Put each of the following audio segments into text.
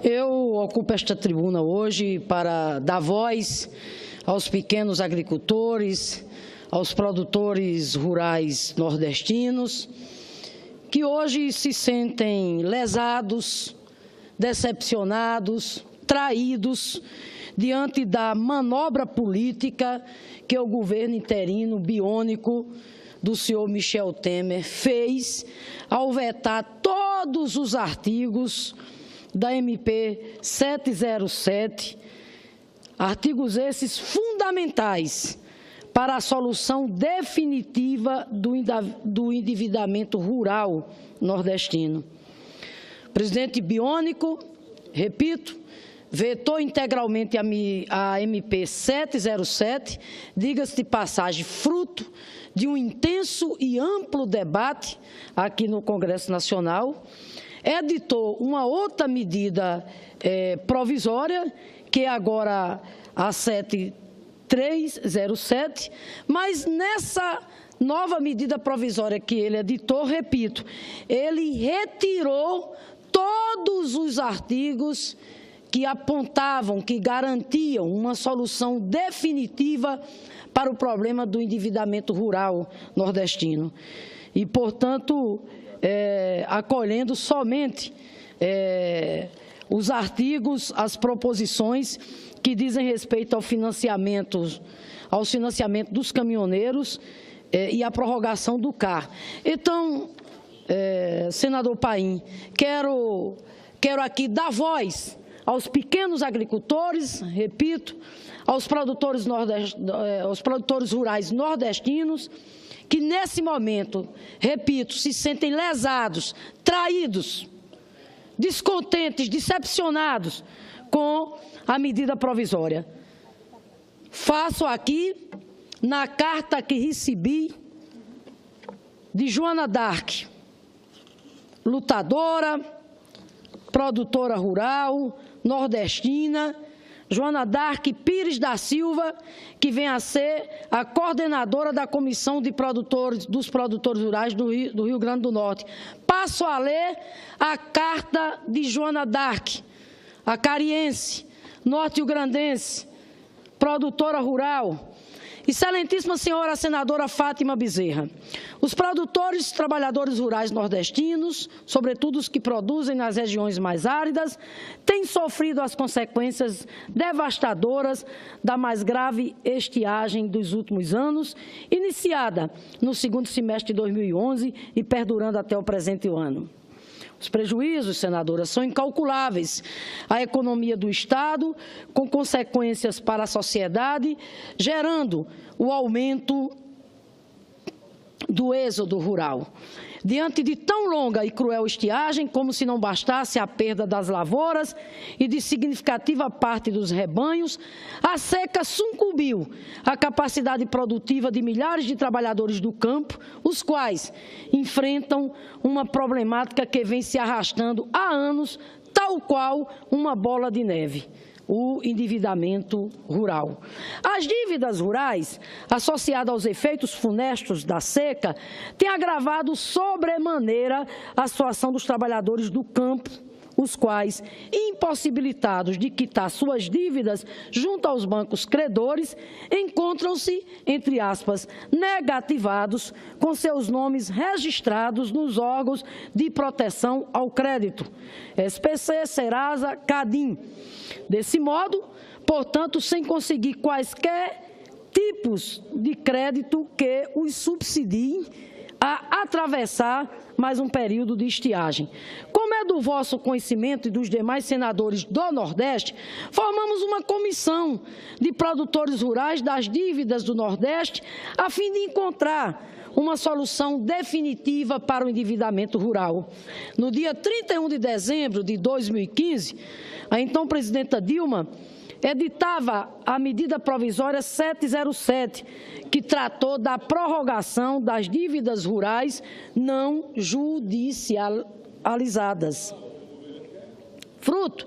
Eu ocupo esta tribuna hoje para dar voz aos pequenos agricultores, aos produtores rurais nordestinos, que hoje se sentem lesados, decepcionados, traídos diante da manobra política que o governo interino biônico do senhor Michel Temer fez ao vetar todos os artigos da MP 707, artigos esses fundamentais para a solução definitiva do endividamento rural nordestino. O presidente biônico, repito, vetou integralmente a MP 707, diga-se de passagem, fruto de um intenso e amplo debate aqui no Congresso Nacional, editou uma outra medida provisória, que é agora a 7307, mas nessa nova medida provisória que ele editou, repito, ele retirou todos os artigos que apontavam, que garantiam uma solução definitiva para o problema do endividamento rural nordestino. E, portanto, acolhendo somente os artigos, as proposições que dizem respeito ao financiamento dos caminhoneiros e à prorrogação do CAR. Então, senador Paim, quero aqui dar voz aos pequenos agricultores, repito, aos produtores rurais nordestinos, que nesse momento, repito, se sentem lesados, traídos, descontentes, decepcionados com a medida provisória. Faço aqui, na carta que recebi de Joana D'Arc, lutadora, produtora rural, nordestina, Joana D'Arc Pires da Silva, que vem a ser a coordenadora da Comissão dos Produtores Rurais do Rio Grande do Norte. Passo a ler a carta de Joana D'Arc, acariense, norte-riograndense, produtora rural. Excelentíssima senhora senadora Fátima Bezerra, os produtores e trabalhadores rurais nordestinos, sobretudo os que produzem nas regiões mais áridas, têm sofrido as consequências devastadoras da mais grave estiagem dos últimos anos, iniciada no segundo semestre de 2011 e perdurando até o presente ano. Os prejuízos, senadora, são incalculáveis à economia do Estado, com consequências para a sociedade, gerando o aumento do êxodo rural. Diante de tão longa e cruel estiagem, como se não bastasse a perda das lavouras e de significativa parte dos rebanhos, a seca sucumbiu à capacidade produtiva de milhares de trabalhadores do campo, os quais enfrentam uma problemática que vem se arrastando há anos, tal qual uma bola de neve: o endividamento rural. As dívidas rurais, associadas aos efeitos funestos da seca, têm agravado sobremaneira a situação dos trabalhadores do campo, os quais, impossibilitados de quitar suas dívidas junto aos bancos credores, encontram-se, entre aspas, negativados, com seus nomes registrados nos órgãos de proteção ao crédito, SPC, Serasa, Cadim. Desse modo, portanto, sem conseguir quaisquer tipos de crédito que os subsidiem a atravessar mais um período de estiagem. Como é do vosso conhecimento e dos demais senadores do Nordeste, formamos uma comissão de produtores rurais das dívidas do Nordeste a fim de encontrar uma solução definitiva para o endividamento rural. No dia 31 de dezembro de 2015, a então presidenta Dilma editava a medida provisória 707, que tratou da prorrogação das dívidas rurais não judicializadas. Fruto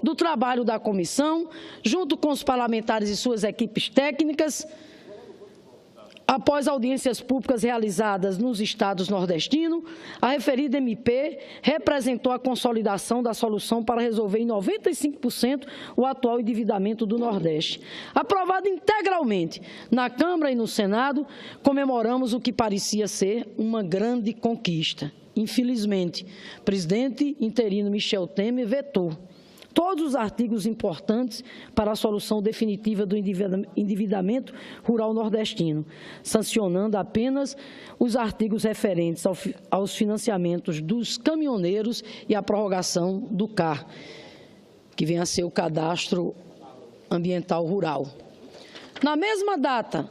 do trabalho da comissão, junto com os parlamentares e suas equipes técnicas, Após audiências públicas realizadas nos estados nordestinos, a referida MP representou a consolidação da solução para resolver em 95% o atual endividamento do Nordeste. Aprovado integralmente na Câmara e no Senado, comemoramos o que parecia ser uma grande conquista. Infelizmente, o presidente interino Michel Temer vetou todos os artigos importantes para a solução definitiva do endividamento rural nordestino, sancionando apenas os artigos referentes aos financiamentos dos caminhoneiros e a prorrogação do CAR, que vem a ser o Cadastro Ambiental Rural. Na mesma data,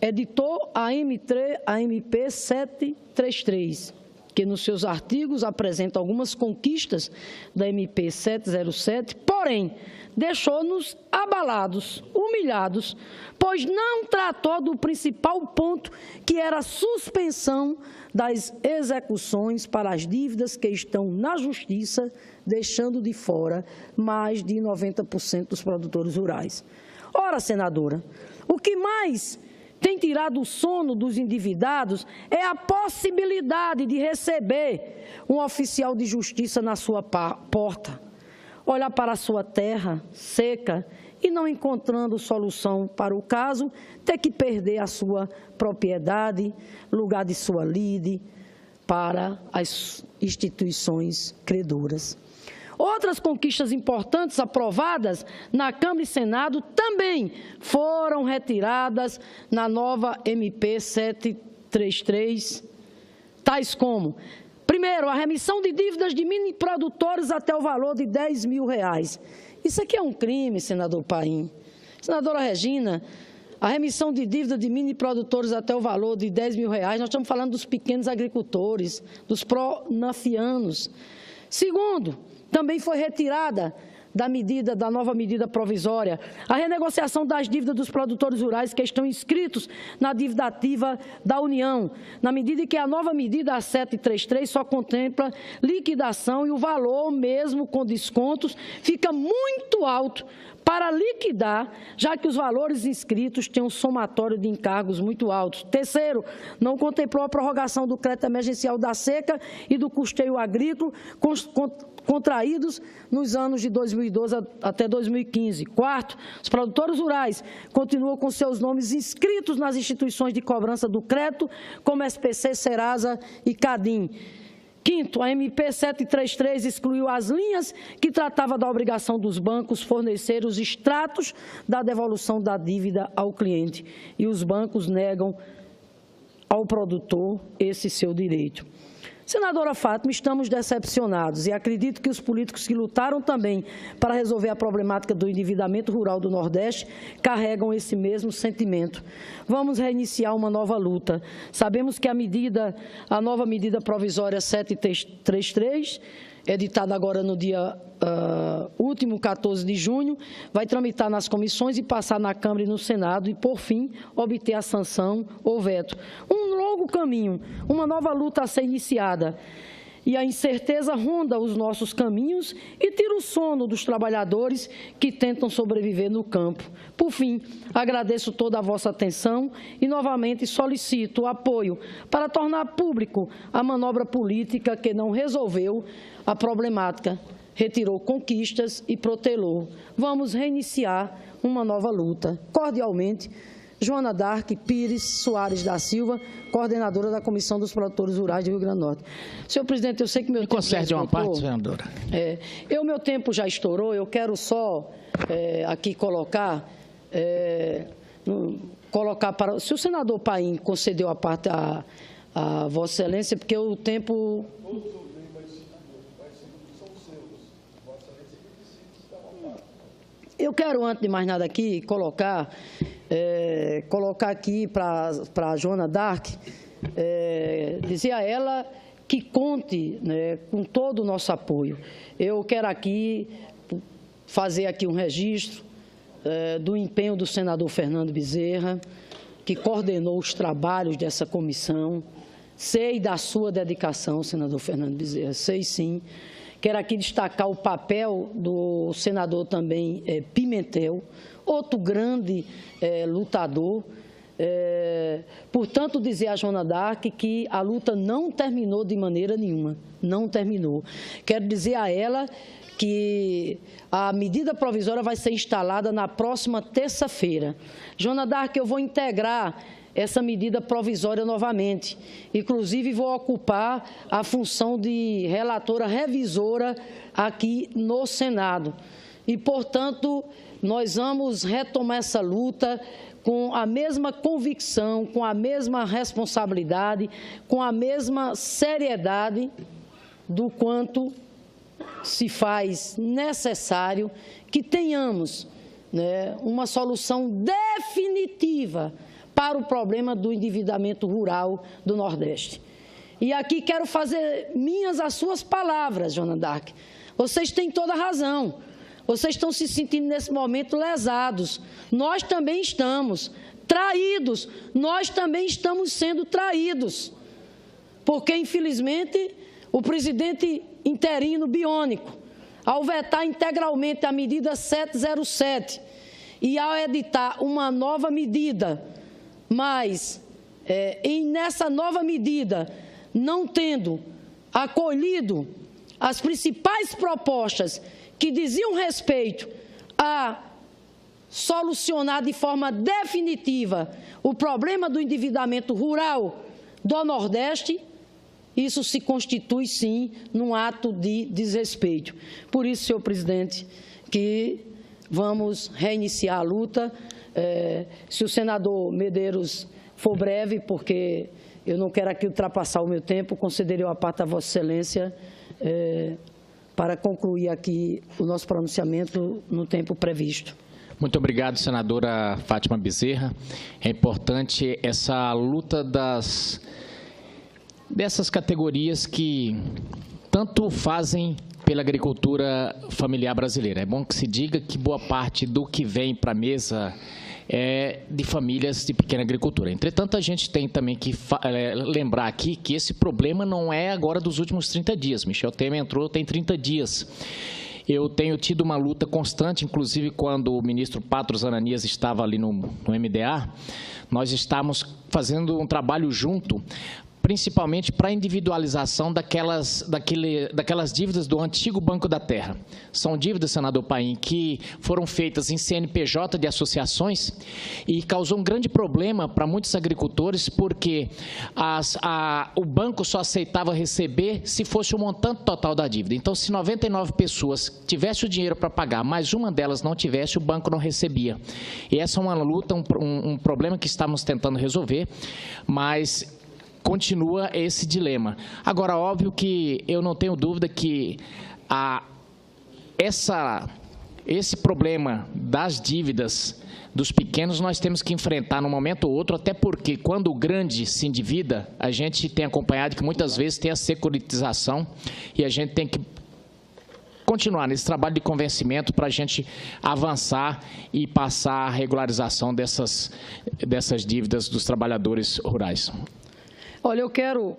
editou a MP 733, que nos seus artigos apresenta algumas conquistas da MP 707, porém, deixou-nos abalados, humilhados, pois não tratou do principal ponto, que era a suspensão das execuções para as dívidas que estão na Justiça, deixando de fora mais de 90% dos produtores rurais. Ora, senadora, o que mais tem tirado o sono dos endividados é a possibilidade de receber um oficial de justiça na sua porta, olhar para a sua terra seca e, não encontrando solução para o caso, ter que perder a sua propriedade, lugar de sua lide, para as instituições credoras. Outras conquistas importantes aprovadas na Câmara e Senado também foram retiradas na nova MP 733, tais como: primeiro, a remissão de dívidas de mini produtores até o valor de R$10 mil. Isso aqui é um crime, senador Paim. Senadora Regina, a remissão de dívida de mini produtores até o valor de R$10 mil, nós estamos falando dos pequenos agricultores, dos pronafianos. Segundo, também foi retirada da nova medida provisória a renegociação das dívidas dos produtores rurais que estão inscritos na dívida ativa da União, na medida em que a nova medida, a 733, só contempla liquidação e o valor, mesmo com descontos, fica muito alto para liquidar, já que os valores inscritos têm um somatório de encargos muito altos. Terceiro, não contemplou a prorrogação do crédito emergencial da seca e do custeio agrícola contraídos nos anos de 2012 até 2015. Quarto, os produtores rurais continuam com seus nomes inscritos nas instituições de cobrança do crédito, como SPC, Serasa e Cadim. Quinto, a MP 733 excluiu as linhas que tratava da obrigação dos bancos fornecer os extratos da devolução da dívida ao cliente, e os bancos negam ao produtor esse seu direito. Senadora Fátima, estamos decepcionados e acredito que os políticos que lutaram também para resolver a problemática do endividamento rural do Nordeste carregam esse mesmo sentimento. Vamos reiniciar uma nova luta. Sabemos que a nova medida provisória 733, editada agora no dia último, 14 de junho, vai tramitar nas comissões e passar na Câmara e no Senado e, por fim, obter a sanção ou veto. Um longo caminho, uma nova luta a ser iniciada. E a incerteza ronda os nossos caminhos e tira o sono dos trabalhadores que tentam sobreviver no campo. Por fim, agradeço toda a vossa atenção e, novamente, solicito o apoio para tornar público a manobra política que não resolveu a problemática, retirou conquistas e protelou. Vamos reiniciar uma nova luta. Cordialmente, Joana Dark Pires Soares da Silva, coordenadora da Comissão dos Produtores Rurais do Rio Grande do Norte. Senhor presidente, eu sei que meu tempo já estourou. Uma parte, senadora. Meu tempo já estourou, eu quero só aqui colocar para... Se o senador Paim concedeu a parte a Vossa Excelência, porque o tempo... Eu quero, antes de mais nada aqui, colocar aqui para a Joana Dark, dizer a ela que conte, né, com todo o nosso apoio. Eu quero aqui fazer aqui um registro do empenho do senador Fernando Bezerra, que coordenou os trabalhos dessa comissão. Sei da sua dedicação, senador Fernando Bezerra, sei sim. Quero aqui destacar o papel do senador também Pimentel, outro grande lutador Portanto, dizer a Joana d'Arc que a luta não terminou de maneira nenhuma, não terminou. Quero dizer a ela que a medida provisória vai ser instalada na próxima terça-feira. Joana d'Arc, eu vou integrar essa medida provisória novamente. Inclusive, vou ocupar a função de relatora revisora aqui no Senado. E, portanto, nós vamos retomar essa luta com a mesma convicção, com a mesma responsabilidade, com a mesma seriedade do quanto se faz necessário que tenhamos, né, uma solução definitiva para o problema do endividamento rural do Nordeste. E aqui quero fazer minhas as suas palavras, Joana d'Arc. Vocês têm toda a razão. Vocês estão se sentindo nesse momento lesados. Nós também estamos traídos. Nós também estamos sendo traídos. Porque, infelizmente, o presidente interino biônico, ao vetar integralmente a medida 707 e ao editar uma nova medida, mas nessa nova medida, não tendo acolhido as principais propostas que diziam respeito a solucionar de forma definitiva o problema do endividamento rural do Nordeste, isso se constitui, sim, num ato de desrespeito. Por isso, senhor presidente, que vamos reiniciar a luta. Se o senador Medeiros for breve, porque eu não quero aqui ultrapassar o meu tempo, concederei a parte a Vossa Excelência para concluir aqui o nosso pronunciamento no tempo previsto. Muito obrigado, senadora Fátima Bezerra. É importante essa luta dessas categorias que tanto fazem pela agricultura familiar brasileira. É bom que se diga que boa parte do que vem para a mesa é de famílias de pequena agricultura. Entretanto, a gente tem também que lembrar aqui que esse problema não é agora dos últimos 30 dias. Michel Temer entrou tem 30 dias. Eu tenho tido uma luta constante, inclusive quando o ministro Patros Ananias estava ali no MDA, nós estávamos fazendo um trabalho junto, principalmente para a individualização daquelas dívidas do antigo Banco da Terra. São dívidas, senador Paim, que foram feitas em CNPJ de associações e causou um grande problema para muitos agricultores, porque o banco só aceitava receber se fosse o montante total da dívida. Então, se 99 pessoas tivessem o dinheiro para pagar, mas uma delas não tivesse, o banco não recebia. E essa é uma luta, um problema que estamos tentando resolver, mas continua esse dilema. Agora, óbvio que eu não tenho dúvida que esse problema das dívidas dos pequenos nós temos que enfrentar num momento ou outro, até porque quando o grande se endivida, a gente tem acompanhado que muitas vezes tem a securitização e a gente tem que continuar nesse trabalho de convencimento para a gente avançar e passar a regularização dessas dívidas dos trabalhadores rurais. Olha, eu quero,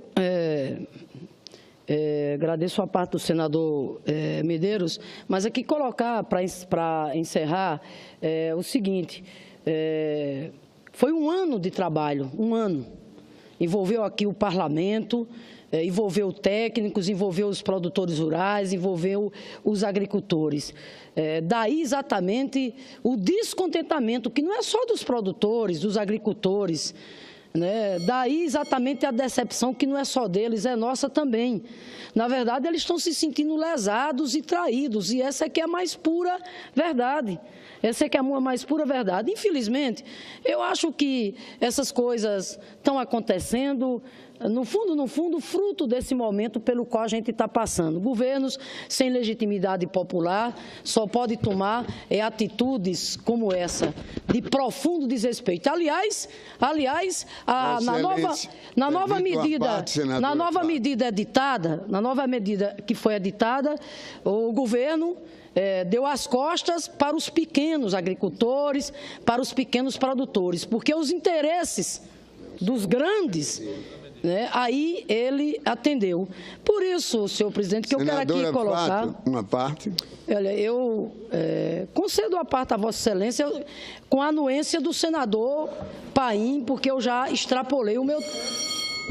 agradeço a parte do senador Medeiros, mas aqui colocar, para encerrar, o seguinte, foi um ano de trabalho, um ano, envolveu aqui o parlamento, envolveu técnicos, envolveu os produtores rurais, envolveu os agricultores. Daí exatamente o descontentamento, que não é só dos produtores, dos agricultores, né? Daí exatamente a decepção que não é só deles, é nossa também. Na verdade, eles estão se sentindo lesados e traídos, e essa é que é a mais pura verdade. Essa é que é a mais pura verdade. Infelizmente, eu acho que essas coisas estão acontecendo, no fundo, fruto desse momento pelo qual a gente está passando. Governos sem legitimidade popular só podem tomar atitudes como essa, de profundo desrespeito. Aliás, na nova medida que foi editada, o governo deu as costas para os pequenos agricultores, para os pequenos produtores, porque os interesses dos grandes né? Aí ele atendeu. Por isso, senhor presidente, que eu quero aqui colocar... Fato, uma parte. Olha, eu concedo a parte a Vossa Excelência com a anuência do senador Paim, porque eu já extrapolei o meu...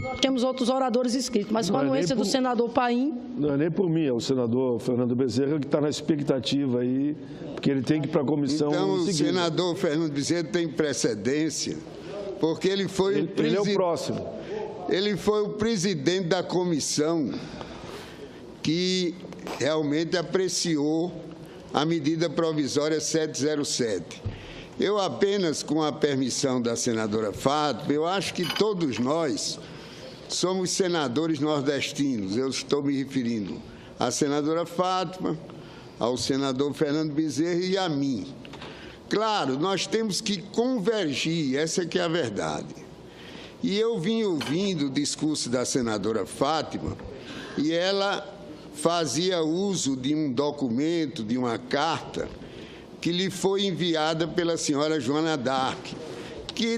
Nós temos outros oradores inscritos, mas com a anuência do senador Paim... Não é nem por mim, é o senador Fernando Bezerra que está na expectativa aí, porque ele tem que ir para a comissão Então, o seguinte. senador Fernando Bezerra tem precedência, porque ele foi o presidente... Ele é o próximo. Ele foi o presidente da comissão que realmente apreciou a medida provisória 707. Eu apenas, com a permissão da senadora Fátima, eu acho que todos nós somos senadores nordestinos. Eu estou me referindo à senadora Fátima, ao senador Fernando Bezerra e a mim. Claro, nós temos que convergir, essa que é a verdade. E eu vim ouvindo o discurso da senadora Fátima e ela fazia uso de um documento, de uma carta, que lhe foi enviada pela senhora Joana d'Arc, que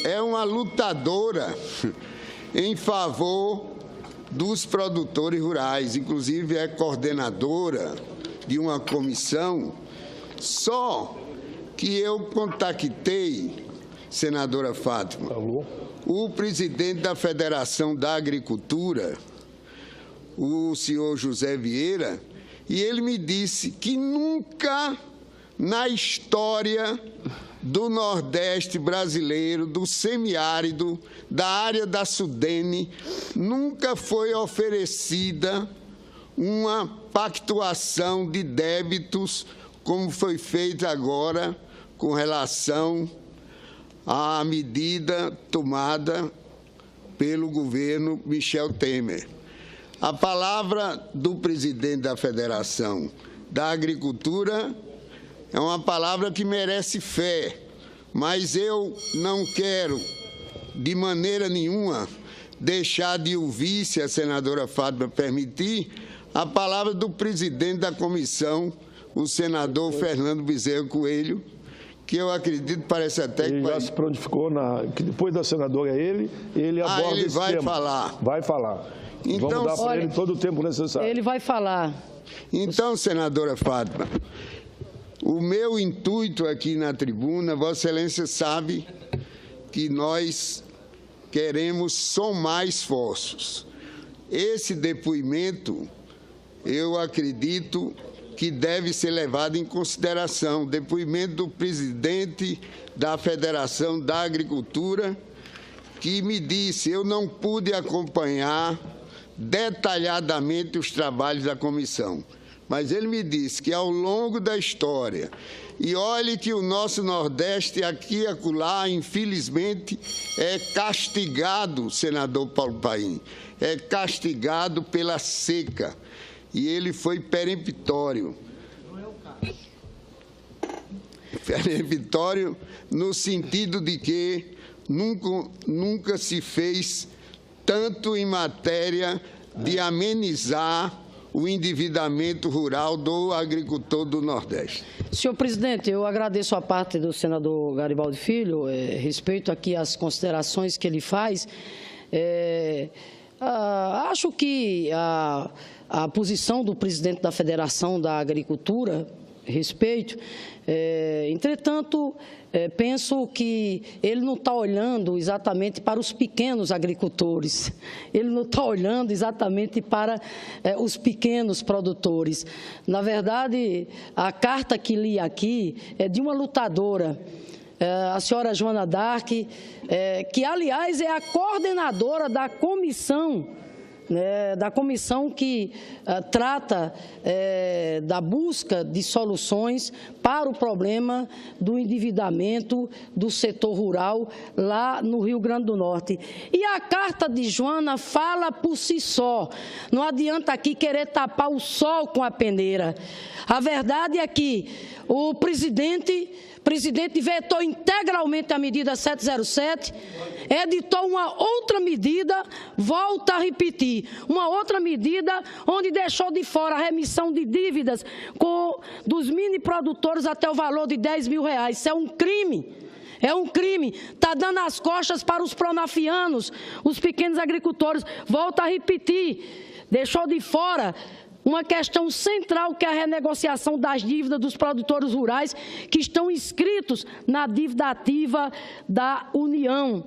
é uma lutadora em favor dos produtores rurais, inclusive é coordenadora de uma comissão. Só que eu contactei, senadora Fátima, o presidente da Federação da Agricultura, o senhor José Vieira, e ele me disse que nunca na história do Nordeste brasileiro, do semiárido, da área da Sudene, nunca foi oferecida uma pactuação de débitos como foi feita agora com relação à medida tomada pelo governo Michel Temer. A palavra do presidente da Federação da Agricultura é uma palavra que merece fé, mas eu não quero, de maneira nenhuma, deixar de ouvir, se a senadora Fátima permitir, a palavra do presidente da comissão, o senador Fernando Bezerra Coelho, que eu acredito, parece até que... Ele já se prontificou, que depois da senadora ele aborda ele esse vai tema. falar. Vai falar. Então, vamos dar para ele todo o tempo necessário. Ele vai falar. Então, senadora Fátima, o meu intuito aqui na tribuna, Vossa Excelência sabe que nós queremos somar esforços. Esse depoimento, eu acredito que deve ser levado em consideração. Depoimento do presidente da Federação da Agricultura, que me disse, eu não pude acompanhar detalhadamente os trabalhos da comissão, mas ele me disse que ao longo da história, e olhe que o nosso Nordeste aqui e acolá, infelizmente, é castigado, senador Paulo Paim, é castigado pela seca, e ele foi peremptório. Peremptório no sentido de que nunca se fez tanto em matéria de amenizar o endividamento rural do agricultor do Nordeste. Senhor presidente, eu agradeço a parte do senador Garibaldi Filho, respeito aqui as considerações que ele faz. Acho que a posição do presidente da Federação da Agricultura, respeito, entretanto, penso que ele não está olhando exatamente para os pequenos agricultores, ele não está olhando exatamente para os pequenos produtores. Na verdade, a carta que li aqui é de uma lutadora, a senhora Joana d'Arc, que, aliás, é a coordenadora da comissão, que trata da busca de soluções para o problema do endividamento do setor rural lá no Rio Grande do Norte. E a carta de Joana fala por si só, não adianta aqui querer tapar o sol com a peneira. A verdade é que o presidente vetou integralmente a medida 707, editou uma outra medida, volta a repetir, uma outra medida onde deixou de fora a remissão de dívidas dos mini produtores até o valor de R$10 mil. Isso é um crime. É um crime, está dando as costas para os pronafianos, os pequenos agricultores. Volto a repetir, deixou de fora uma questão central, que é a renegociação das dívidas dos produtores rurais que estão inscritos na dívida ativa da União.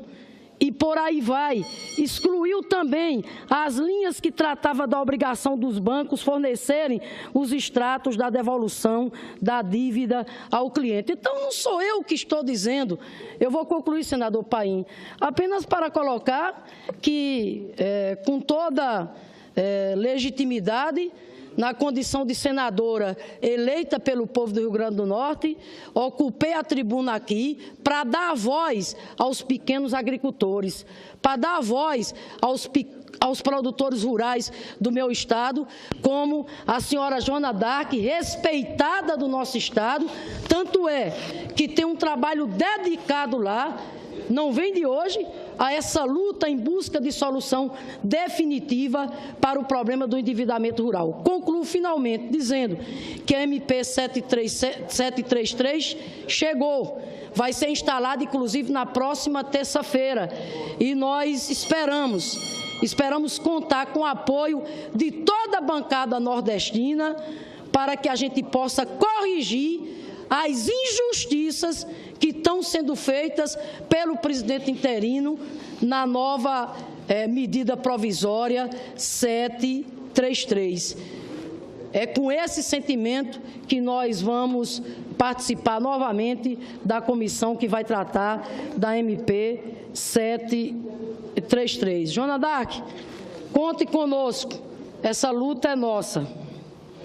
E por aí vai. Excluiu também as linhas que tratavam da obrigação dos bancos fornecerem os extratos da devolução da dívida ao cliente. Então, não sou eu que estou dizendo. Eu vou concluir, senador Paim, apenas para colocar que, com toda legitimidade, na condição de senadora eleita pelo povo do Rio Grande do Norte, ocupei a tribuna aqui para dar voz aos pequenos agricultores, para dar voz aos produtores rurais do meu estado, como a senhora Joana Dark, respeitada do nosso estado, tanto é que tem um trabalho dedicado lá, não vem de hoje, a essa luta em busca de solução definitiva para o problema do endividamento rural. Concluo finalmente dizendo que a MP 733 chegou, vai ser instalada inclusive na próxima terça-feira e nós esperamos contar com o apoio de toda a bancada nordestina para que a gente possa corrigir as injustiças que estão sendo feitas pelo presidente interino na nova medida provisória 733. É com esse sentimento que nós vamos participar novamente da comissão que vai tratar da MP 733. Joana Dark, conte conosco, essa luta é nossa.